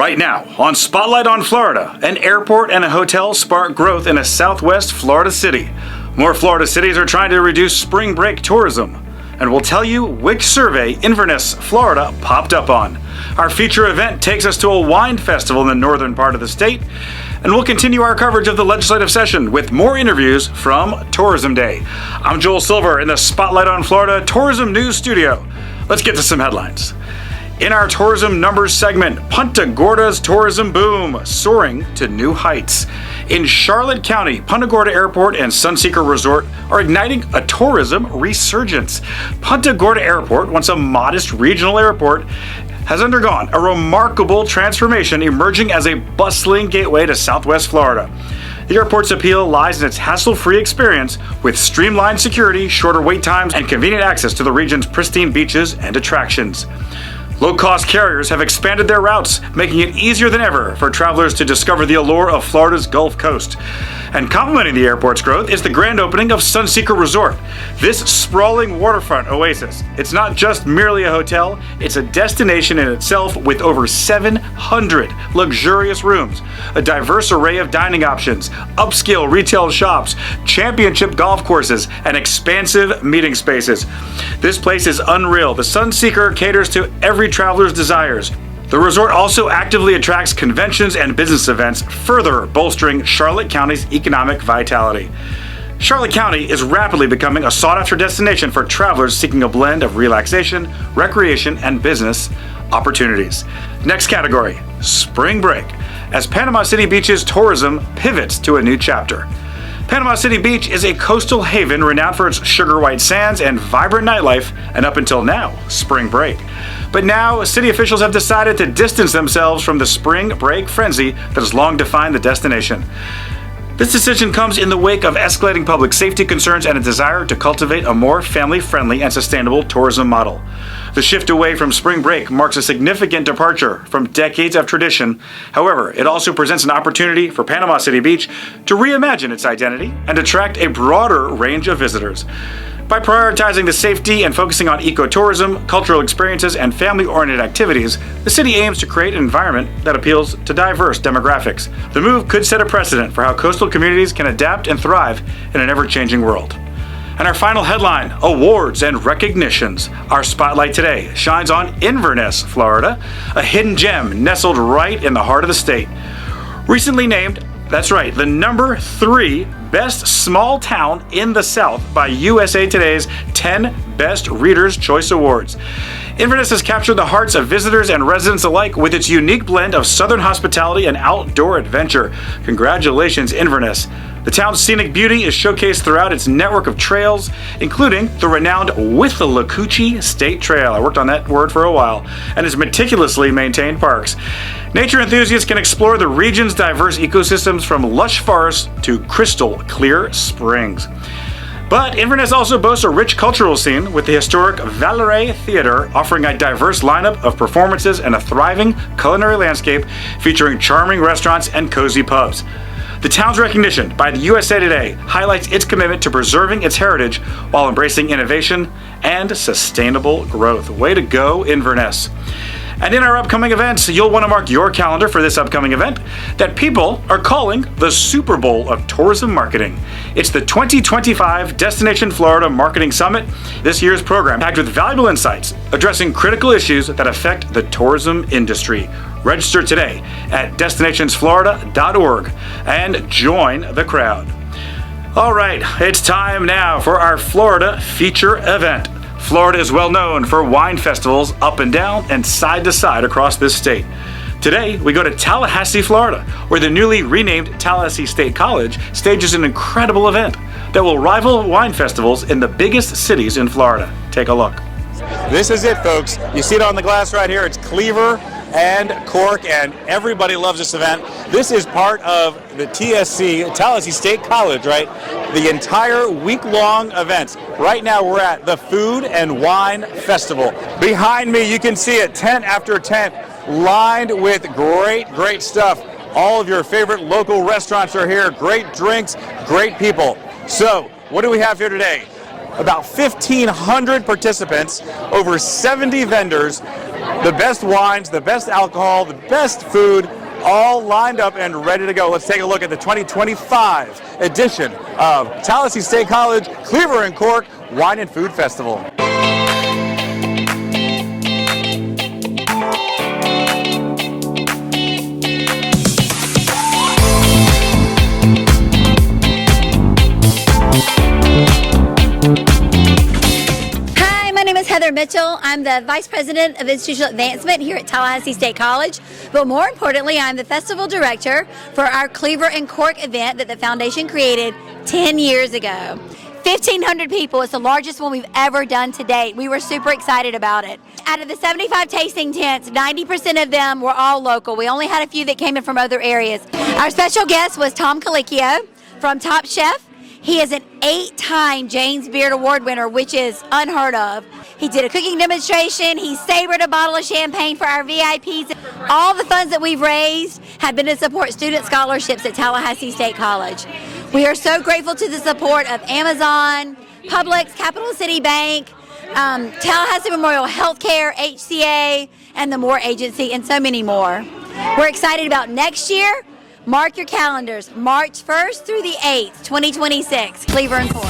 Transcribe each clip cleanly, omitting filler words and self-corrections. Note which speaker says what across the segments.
Speaker 1: Right now, on Spotlight on Florida, an airport and a hotel spark growth in a southwest Florida city. More Florida cities are trying to reduce spring break tourism. And we'll tell you which survey Inverness, Florida popped up on. Our feature event takes us to a wine festival in the northern part of the state. And we'll continue our coverage of the legislative session with more interviews from Tourism Day. I'm Joel Silver in the Spotlight on Florida Tourism News Studio. Let's get to some headlines. In our tourism numbers segment, Punta Gorda's tourism boom soaring to new heights. In Charlotte County, Punta Gorda Airport and Sunseeker Resort are igniting a tourism resurgence. Punta Gorda Airport, once a modest regional airport, has undergone a remarkable transformation, emerging as a bustling gateway to Southwest Florida. The airport's appeal lies in its hassle-free experience with streamlined security, shorter wait times, and convenient access to the region's pristine beaches and attractions. Low-cost carriers have expanded their routes, making it easier than ever for travelers to discover the allure of Florida's Gulf Coast. And complementing the airport's growth is the grand opening of Sunseeker Resort. This sprawling waterfront oasis, it's not just merely a hotel, it's a destination in itself with over 700 luxurious rooms, a diverse array of dining options, upscale retail shops, championship golf courses, and expansive meeting spaces. This place is unreal. The Sunseeker caters to every traveler's desires. The resort also actively attracts conventions and business events, further bolstering Charlotte County's economic vitality. Charlotte County is rapidly becoming a sought-after destination for travelers seeking a blend of relaxation, recreation, and business opportunities. Next category, spring break, as Panama City Beach's tourism pivots to a new chapter. Panama City Beach is a coastal haven renowned for its sugar white sands and vibrant nightlife, and up until now, spring break. But now, city officials have decided to distance themselves from the spring break frenzy that has long defined the destination. This decision comes in the wake of escalating public safety concerns and a desire to cultivate a more family-friendly and sustainable tourism model. The shift away from spring break marks a significant departure from decades of tradition. However, it also presents an opportunity for Panama City Beach to reimagine its identity and attract a broader range of visitors. By prioritizing the safety and focusing on ecotourism, cultural experiences, and family-oriented activities, the city aims to create an environment that appeals to diverse demographics. The move could set a precedent for how coastal communities can adapt and thrive in an ever-changing world. And our final headline, awards and recognitions. Our spotlight today shines on Inverness, Florida, a hidden gem nestled right in the heart of the state. Recently named, that's right, the number 3 best small town in the South by USA Today's 10 Best Readers' Choice Awards. Inverness has captured the hearts of visitors and residents alike with its unique blend of southern hospitality and outdoor adventure. Congratulations, Inverness. The town's scenic beauty is showcased throughout its network of trails, including the renowned Withlacoochee State Trail. I worked on that word for a while, and its meticulously maintained parks. Nature enthusiasts can explore the region's diverse ecosystems from lush forests to crystal clear springs. But Inverness also boasts a rich cultural scene, with the historic Valerie Theatre offering a diverse lineup of performances and a thriving culinary landscape featuring charming restaurants and cozy pubs. The town's recognition by the USA Today highlights its commitment to preserving its heritage while embracing innovation and sustainable growth. Way to go, Inverness. And in our upcoming events, you'll want to mark your calendar for this upcoming event that people are calling the Super Bowl of tourism marketing. It's the 2025 Destination Florida Marketing Summit. This year's program packed with valuable insights addressing critical issues that affect the tourism industry. Register today at destinationsflorida.org and join the crowd. All right, it's time now for our Florida feature event. Florida is well known for wine festivals up and down and side to side across this state. Today, we go to Tallahassee, Florida, where the newly renamed Tallahassee State College stages an incredible event that will rival wine festivals in the biggest cities in Florida. Take a look.
Speaker 2: This is it, folks. You see it on the glass right here. It's Cleaver and cork, and everybody loves this event. This is part of the TSC, Tallahassee State College, right? The entire week-long events. Right now we're at the Food and Wine Festival. Behind me, you can see it, tent after tent, lined with great stuff. All of your favorite local restaurants are here, great drinks, great people. So, what do we have here today? about 1,500 participants, over 70 vendors, the best wines, the best alcohol, the best food, all lined up and ready to go. Let's take a look at the 2025 edition of Tallahassee State College Cleaver and Cork Wine and Food Festival.
Speaker 3: Heather Mitchell. I'm the Vice President of Institutional Advancement here at Tallahassee State College, but more importantly, I'm the Festival Director for our Cleaver and Cork event that the Foundation created 10 years ago. 1,500 people, it's the largest one we've ever done to date. We were super excited about it. Out of the 75 tasting tents, 90% of them were all local. We only had a few that came in from other areas. Our special guest was Tom Colicchio from Top Chef. He is an 8-time James Beard Award winner, which is unheard of. He did a cooking demonstration. He savored a bottle of champagne for our VIPs. All the funds that we've raised have been to support student scholarships at Tallahassee State College. We are so grateful to the support of Amazon, Publix, Capital City Bank, Tallahassee Memorial Healthcare, HCA, and the Moore Agency, and so many more. We're excited about next year. Mark your calendars, March 1st through the 8th, 2026, Cleaver and Cork.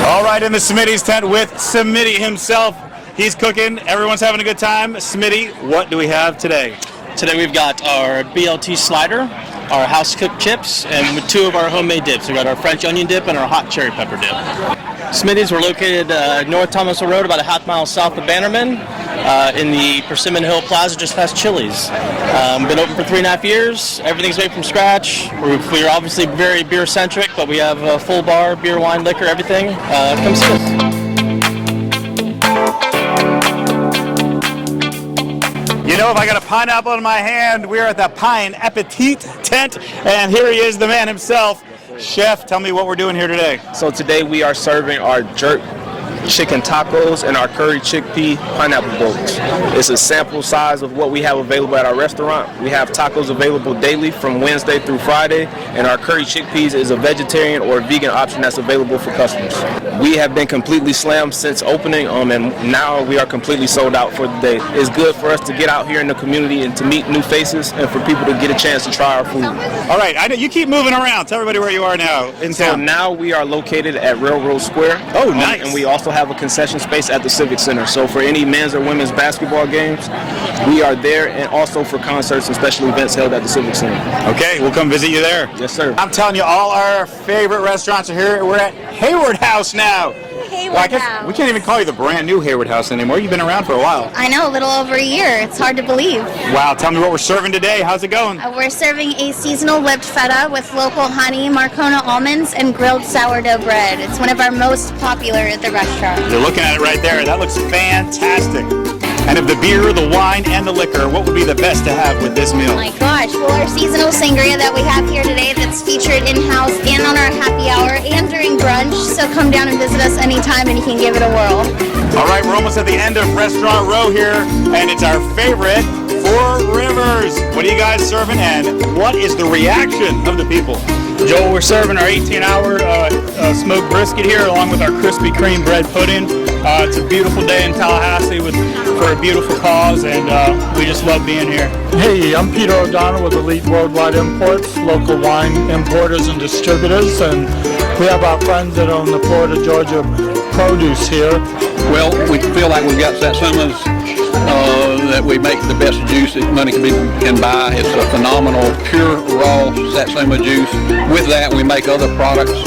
Speaker 2: All right, in the Smitty's tent with Smitty himself. He's cooking. Everyone's having a good time. Smitty, what do we have today?
Speaker 4: Today we've got our BLT slider, our house-cooked chips, and 2 of our homemade dips. We've got our French onion dip and our hot cherry pepper dip. Smitty's, we're located North Thomasville Road, about a half mile south of Bannerman, in the Persimmon Hill Plaza, just past Chili's. Been open for 3.5 years. Everything's made from scratch. We're obviously very beer-centric, but we have a full bar, beer, wine, liquor, everything. Come see us.
Speaker 2: You know, if I got a pineapple in my hand, we're at the Pine Appetit tent, and here he is, the man himself. Chef, tell me what we're doing here today.
Speaker 5: So today we are serving our jerk chicken tacos and our curry chickpea pineapple bowls. It's a sample size of what we have available at our restaurant. We have tacos available daily from Wednesday through Friday, and our curry chickpeas is a vegetarian or vegan option that's available for customers. We have been completely slammed since opening, and now we are completely sold out for the day. It's good for us to get out here in the community and to meet new faces and for people to get a chance to try our food.
Speaker 2: All right, I know you keep moving around. Tell everybody where you are now in town.
Speaker 5: So now we are located at Railroad Square.
Speaker 2: Oh, nice.
Speaker 5: And we also have a concession space at the Civic Center. So for any men's or women's basketball games, we are there, and also for concerts and special events held at the Civic Center.
Speaker 2: Okay, we'll come visit you there.
Speaker 5: Yes, sir.
Speaker 2: I'm telling you, all our favorite restaurants are here. We're at Hayward House now. Well, I guess we can't even call you the brand new Hayward House anymore. You've been around for a while.
Speaker 6: I know, a little over a year. It's hard to believe.
Speaker 2: Wow, tell me what we're serving today. How's it going?
Speaker 6: We're serving a seasonal whipped feta with local honey, Marcona almonds, and grilled sourdough bread. It's one of our most popular at the restaurant.
Speaker 2: You're looking at it right there. That looks fantastic. And of the beer, the wine, and the liquor, what would be the best to have with this meal?
Speaker 6: Oh my gosh, well, our seasonal sangria that we have here today that's featured in-house and on our happy hour and during brunch, so come down and visit us anytime and you can give it a whirl.
Speaker 2: All right, we're almost at the end of Restaurant Row here, and it's our favorite, Four Rivers. What are you guys serving, and what is the reaction of the people?
Speaker 7: Joel, we're serving our 18-hour smoked brisket here along with our Krispy Kreme bread pudding. It's a beautiful day in Tallahassee for a beautiful cause, and we just love being here.
Speaker 8: Hey, I'm Peter O'Donnell with Elite Worldwide Imports, local wine importers and distributors, and we have our friends that own the Florida Georgia produce here.
Speaker 9: Well, we feel like we've got Satsumas that we make the best juice that money can buy. It's a phenomenal, pure, raw Satsuma juice. With that, we make other products,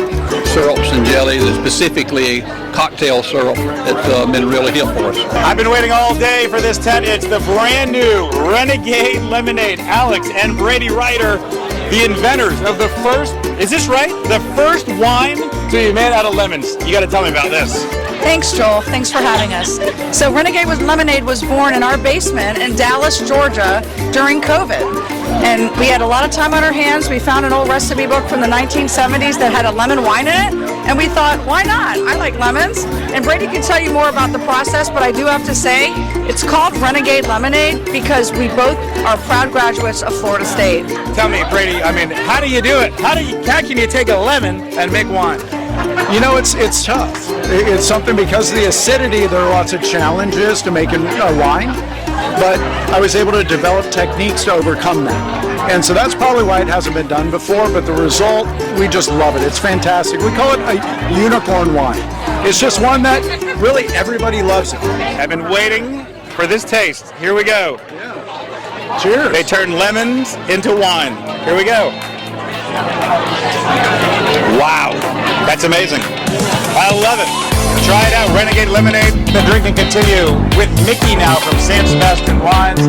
Speaker 9: syrups and jellies, and specifically cocktail syrup that's been really hip for us.
Speaker 2: I've been waiting all day for this tent. It's the brand new Renegade Lemonade. Alex and Brady Ryder, the inventors of the first, is this right? The first wine to be made out of lemons. You got to tell me about this.
Speaker 10: Thanks, Joel. Thanks for having us. So Renegade with Lemonade was born in our basement in Dallas, Georgia during COVID. And we had a lot of time on our hands. We found an old recipe book from the 1970s that had a lemon wine in it. And we thought, why not? I like lemons. And Brady can tell you more about the process, but I do have to say, it's called Renegade Lemonade because we both are proud graduates of Florida State.
Speaker 2: Tell me, Brady, I mean, how do you do it? How can you take a lemon and make wine?
Speaker 8: You know, it's tough. It's something because of the acidity, there are lots of challenges to making a wine, but I was able to develop techniques to overcome that. And so that's probably why it hasn't been done before, but the result, we just love it. It's fantastic. We call it a unicorn wine. It's just one that really everybody loves it.
Speaker 2: I've been waiting for this taste. Here we go.
Speaker 8: Cheers.
Speaker 2: They turn lemons into wine. Here we go. Wow, that's amazing. I love it. Try it out, Renegade Lemonade. The drink can continue with Mickey now from San Sebastian Wines.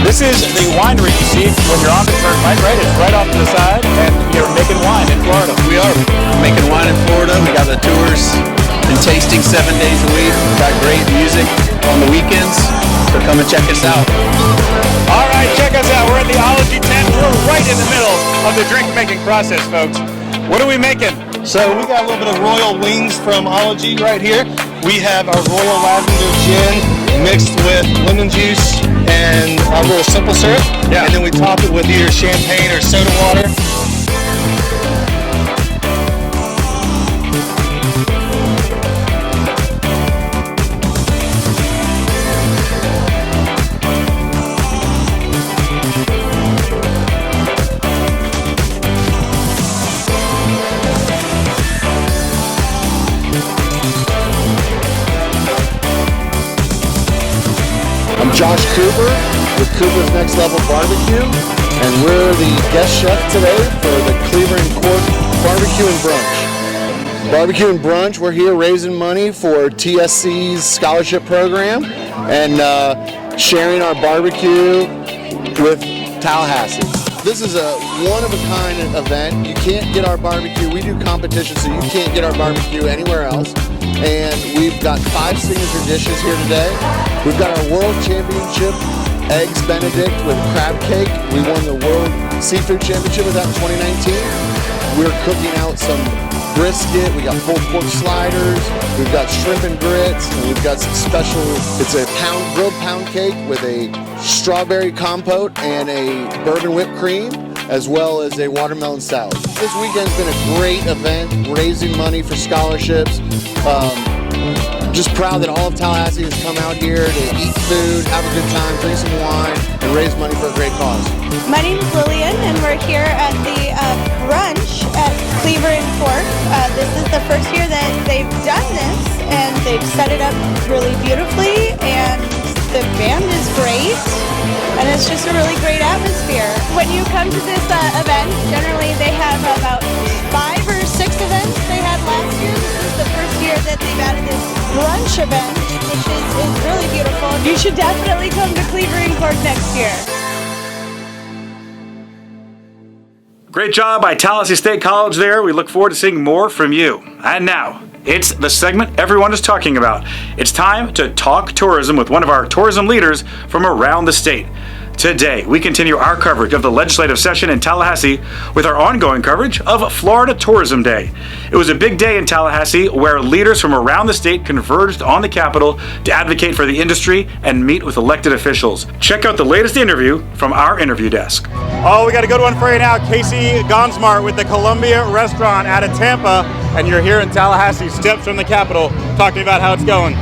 Speaker 2: This is the winery you see when you're on the turnpike, right? It's right off to the side, and you're making wine in Florida.
Speaker 11: We are making wine in Florida. We got the tours and tasting 7 days a week. We got great music on the weekends, so come and check us out.
Speaker 2: All right, check us out. We're at the Ology tent. We're right in the middle of the drink-making process, folks. What are we making?
Speaker 11: So we got a little bit of royal wings from Ology right here. We have our royal lavender gin mixed with lemon juice and a little simple syrup.
Speaker 2: Yeah.
Speaker 11: And then we top it with either champagne or soda water.
Speaker 12: Josh Cooper with Cooper's Next Level Barbecue, and we're the guest chef today for the Cleaver and Cork Barbecue and Brunch. Barbecue and Brunch, we're here raising money for TSC's scholarship program and sharing our barbecue with Tallahassee. This is a one-of-a-kind event. You can't get our barbecue. We do competitions, so you can't get our barbecue anywhere else. And we've got 5 signature dishes here today. We've got our World Championship Eggs Benedict with crab cake. We won the World Seafood Championship with that in 2019. We're cooking out some brisket. We got pulled pork sliders. We've got shrimp and grits. And we've got some special, it's a grilled pound cake with a strawberry compote and a bourbon whipped cream, as well as a watermelon salad. This weekend's been a great event, raising money for scholarships. Just proud that all of Tallahassee has come out here to eat food, have a good time, drink some wine, and raise money for a great cause.
Speaker 13: My name's Lillian, and we're here at the brunch at Cleaver and Cork. This is the first year that they've done this, and they've set it up really beautifully, and the band is great, and it's just a really great atmosphere. When you come to this event, generally they have about 5 or 6 events they had last year. This is the first year that they've added this brunch event, which is really beautiful. You should definitely come to Cleaver and Cork next year.
Speaker 1: Great job by Tallahassee State College there. We look forward to seeing more from you. And now, it's the segment everyone is talking about. It's time to talk tourism with one of our tourism leaders from around the state. Today, we continue our coverage of the legislative session in Tallahassee with our ongoing coverage of Florida Tourism Day. It was a big day in Tallahassee where leaders from around the state converged on the Capitol to advocate for the industry and meet with elected officials. Check out the latest interview from our interview desk.
Speaker 2: Oh, we got a good one for you now. Casey Gonsmart with the Columbia Restaurant out of Tampa, and you're here in Tallahassee, steps from the Capitol, talking about how it's going.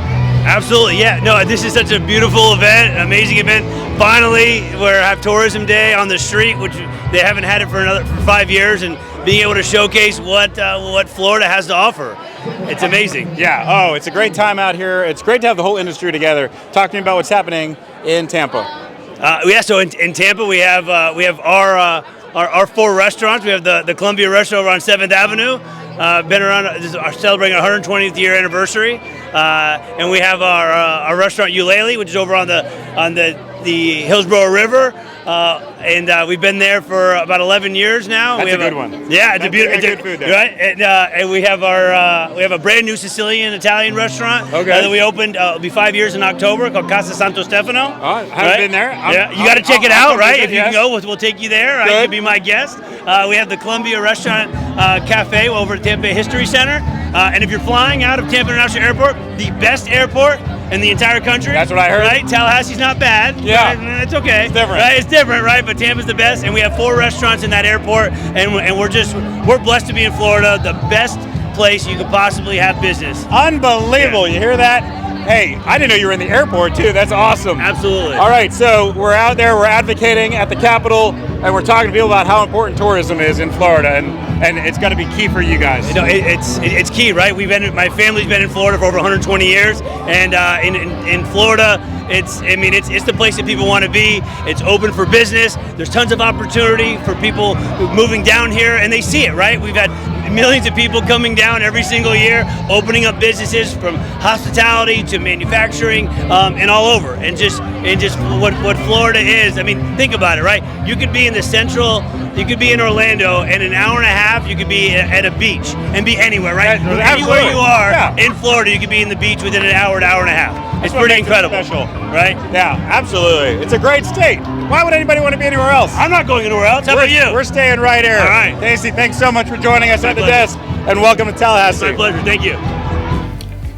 Speaker 14: Absolutely, yeah. No, this is such a beautiful event, an amazing event. Finally, we have Tourism Day on the street, which they haven't had it for 5 years, and being able to showcase what Florida has to offer. It's amazing.
Speaker 2: Yeah. Oh, it's a great time out here. It's great to have the whole industry together. Talk to me about what's happening in Tampa.
Speaker 14: So in Tampa, we have our 4 restaurants. We have the Columbia Restaurant over on 7th Avenue. Been around, celebrating our 120th year anniversary, and we have our restaurant Eulalie, which is over on the the Hillsborough River, and we've been there for about 11 years now.
Speaker 2: That's
Speaker 14: we have
Speaker 2: a good one.
Speaker 14: Yeah, it's
Speaker 2: That's
Speaker 14: a beautiful
Speaker 2: good food there.
Speaker 14: right. And we have a brand new Sicilian Italian restaurant that we opened. It'll be 5 years in October, called Casa Santo Stefano.
Speaker 2: I haven't been there.
Speaker 14: You got to check it out, right? If you
Speaker 2: yes.
Speaker 14: can go, we'll take you there. You can be my guest. We have the Columbia Restaurant Cafe over at Tampa History Center. And if you're flying out of Tampa International Airport, the best airport in the entire country.
Speaker 2: That's what I heard.
Speaker 14: Right? Tallahassee's not bad.
Speaker 2: Yeah.
Speaker 14: Right? It's okay.
Speaker 2: It's different.
Speaker 14: Right? It's different, right? But Tampa's the best, and we have 4 restaurants in that airport, and we're blessed to be in Florida, the best place you could possibly have business.
Speaker 2: Unbelievable. You hear that? Hey, I didn't know you were in the airport too. That's awesome.
Speaker 14: Absolutely.
Speaker 2: All right, so we're out there, we're advocating at the Capitol, and we're talking to people about how important tourism is in Florida, and it's going to be key for you guys.
Speaker 14: It's key, right? My family's been in Florida for over 120 years, and in Florida, it's the place that people want to be. It's open for business. There's tons of opportunity for people moving down here, and they see it, right? We've had millions of people coming down every single year, opening up businesses from hospitality to manufacturing, and all over. And just what Florida is. I mean, think about it, right? You could be in you could be in Orlando, and an hour and a half you could be at a beach and be anywhere, right? Anywhere you are in Florida, you could be in the beach within an hour and a half. It's pretty incredible, right?
Speaker 2: Yeah, absolutely. It's a great state. Why would anybody want to be anywhere else?
Speaker 14: I'm not going anywhere else. How about you?
Speaker 2: We're staying right here.
Speaker 14: All right.
Speaker 2: Casey, thanks so much for joining us at the desk, and welcome to Tallahassee.
Speaker 14: My pleasure. Thank you.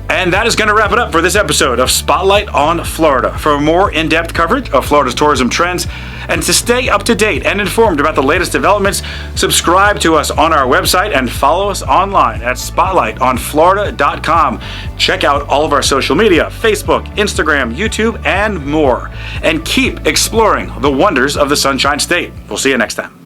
Speaker 1: And that is going to wrap it up for this episode of Spotlight on Florida. For more in-depth coverage of Florida's tourism trends and to stay up to date and informed about the latest developments, subscribe to us on our website and follow us online at spotlightonflorida.com. Check out all of our social media, Facebook, Instagram, YouTube, and more. And keep exploring the wonders of the Sunshine State. We'll see you next time.